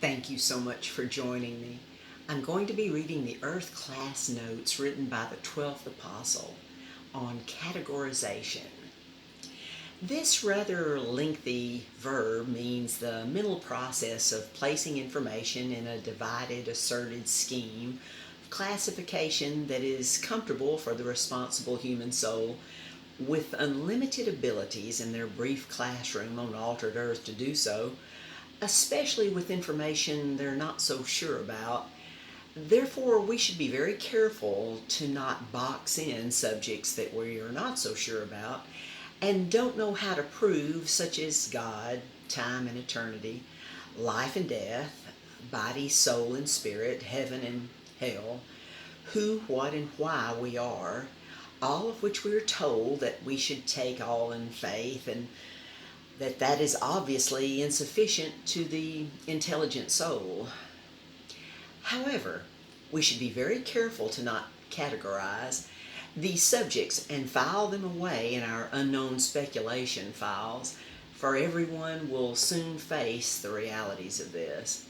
Thank you so much for joining me. I'm going to be reading the Earth class notes written by the 12th Apostle on categorization. This rather lengthy verb means the mental process of placing information in a divided, asserted scheme of classification that is comfortable for the responsible human soul with unlimited abilities in their brief classroom on altered earth to do so, especially with information they're not so sure about. Therefore, we should be very careful to not box in subjects that we are not so sure about and don't know how to prove, such as God, time and eternity, life and death, body, soul, and spirit, heaven and hell, who, what, and why we are, all of which we are told that we should take all in faith, and that is obviously insufficient to the intelligent soul. However, we should be very careful to not categorize these subjects and file them away in our unknown speculation files, for everyone will soon face the realities of this.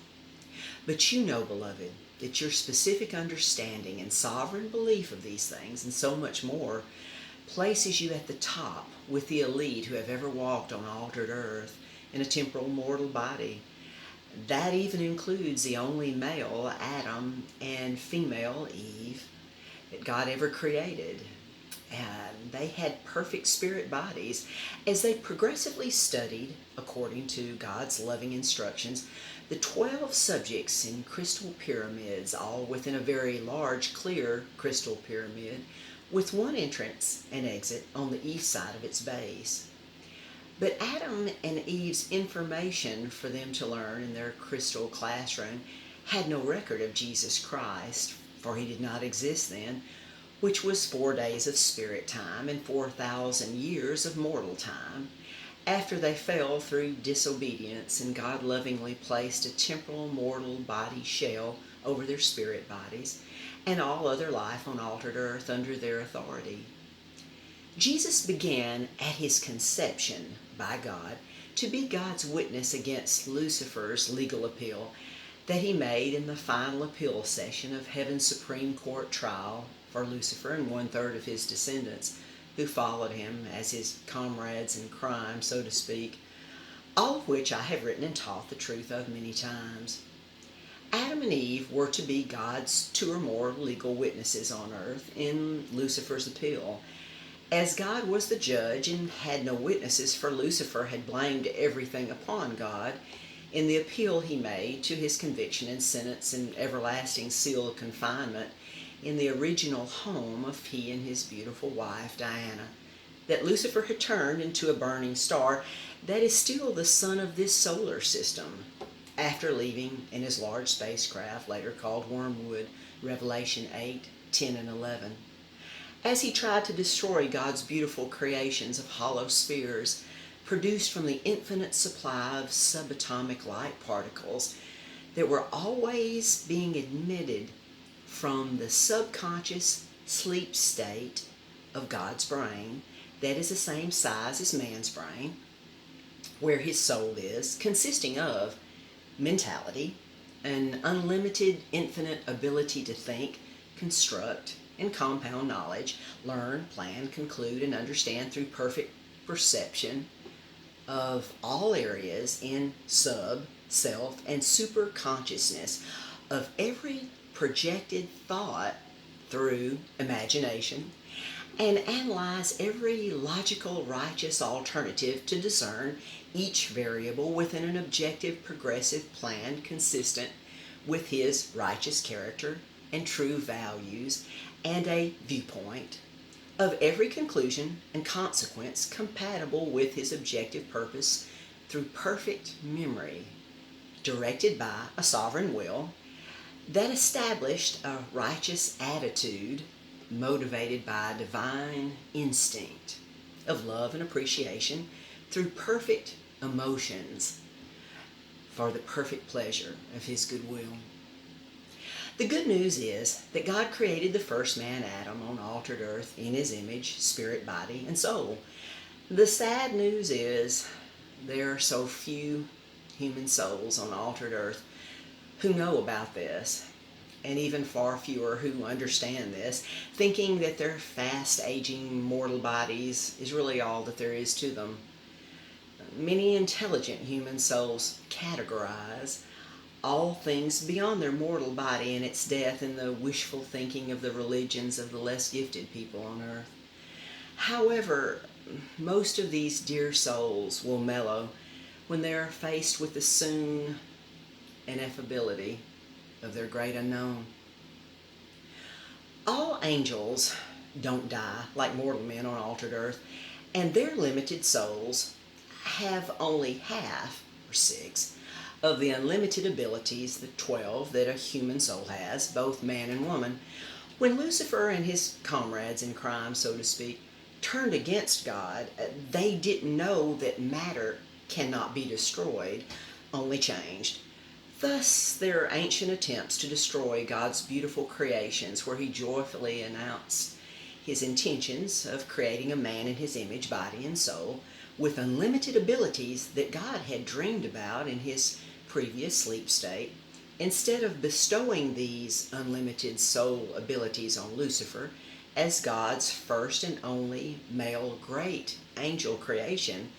But you know, beloved, that your specific understanding and sovereign belief of these things and so much more places you at the top with the elite who have ever walked on altered earth in a temporal mortal body. That even includes the only male, Adam, and female, Eve, that God ever created. And they had perfect spirit bodies. As they progressively studied, according to God's loving instructions, the 12 subjects in crystal pyramids, all within a very large, clear crystal pyramid, with one entrance and exit on the east side of its base. But Adam and Eve's information for them to learn in their crystal classroom had no record of Jesus Christ, for he did not exist then, which was 4 days of spirit time and 4,000 years of mortal time, after they fell through disobedience and God lovingly placed a temporal mortal body shell over their spirit bodies and all other life on altered earth under their authority. Jesus began at his conception by God to be God's witness against Lucifer's legal appeal that he made in the final appeal session of Heaven's Supreme Court trial for Lucifer and 1/3 of his descendants who followed him as his comrades in crime, so to speak, all of which I have written and taught the truth of many times. Adam and Eve were to be God's 2 or more legal witnesses on earth in Lucifer's appeal. As God was the judge and had no witnesses, for Lucifer had blamed everything upon God in the appeal he made to his conviction and sentence and everlasting sealed confinement in the original home of he and his beautiful wife Diana, that Lucifer had turned into a burning star that is still the sun of this solar system, after leaving in his large spacecraft, later called Wormwood, Revelation 8, 10, and 11. As he tried to destroy God's beautiful creations of hollow spheres produced from the infinite supply of subatomic light particles that were always being emitted from the subconscious sleep state of God's brain, that is the same size as man's brain, where his soul is, consisting of mentality, an unlimited infinite ability to think, construct, and compound knowledge, learn, plan, conclude, and understand through perfect perception of all areas in sub, self, and super consciousness of every projected thought through imagination, and analyze every logical, righteous alternative to discern each variable within an objective, progressive plan consistent with his righteous character and true values, and a viewpoint of every conclusion and consequence compatible with his objective purpose through perfect memory, directed by a sovereign will that established a righteous attitude motivated by divine instinct of love and appreciation through perfect emotions for the perfect pleasure of his goodwill. The good news is that God created the first man, Adam, on altered earth in his image, spirit, body, and soul. The sad news is there are so few human souls on altered earth who know about this, and even far fewer who understand this, thinking that their fast-aging mortal bodies is really all that there is to them. Many intelligent human souls categorize all things beyond their mortal body and its death in the wishful thinking of the religions of the less gifted people on earth. However, most of these dear souls will mellow when they are faced with the soon ineffability of their great unknown. All angels don't die like mortal men on altered earth, and their limited souls have only half, or 6, of the unlimited abilities, the 12 that a human soul has, both man and woman. When Lucifer and his comrades in crime, so to speak, turned against God, they didn't know that matter cannot be destroyed, only changed. Thus, their ancient attempts to destroy God's beautiful creations, where he joyfully announced his intentions of creating a man in his image, body and soul, with unlimited abilities that God had dreamed about in his previous sleep state, instead of bestowing these unlimited soul abilities on Lucifer as God's first and only male great angel creation,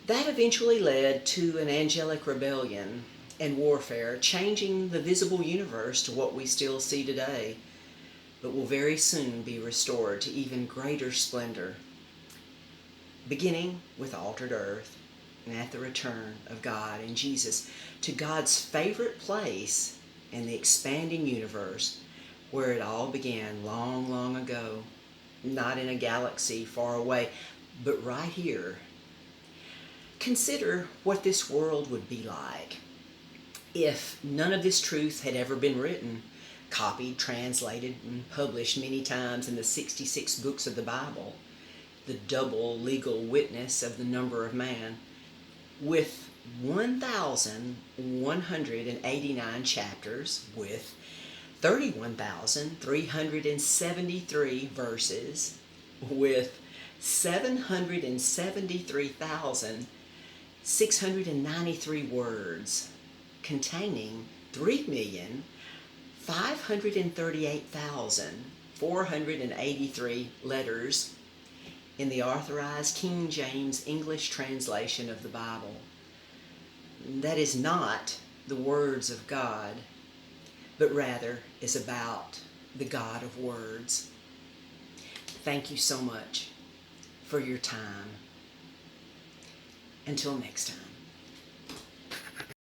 that eventually led to an angelic rebellion and warfare, changing the visible universe to what we still see today, but will very soon be restored to even greater splendor, beginning with altered earth and at the return of God and Jesus to God's favorite place in the expanding universe where it all began long, long ago, not in a galaxy far away, but right here. Consider what this world would be like if none of this truth had ever been written, copied, translated, and published many times in the 66 books of the Bible, the double legal witness of the number of man, with 1,189 chapters, with 31,373 verses, with 773,693 words, containing 3,538,483 letters in the authorized King James English translation of the Bible. That is not the words of God, but rather is about the God of words. Thank you so much for your time. Until next time.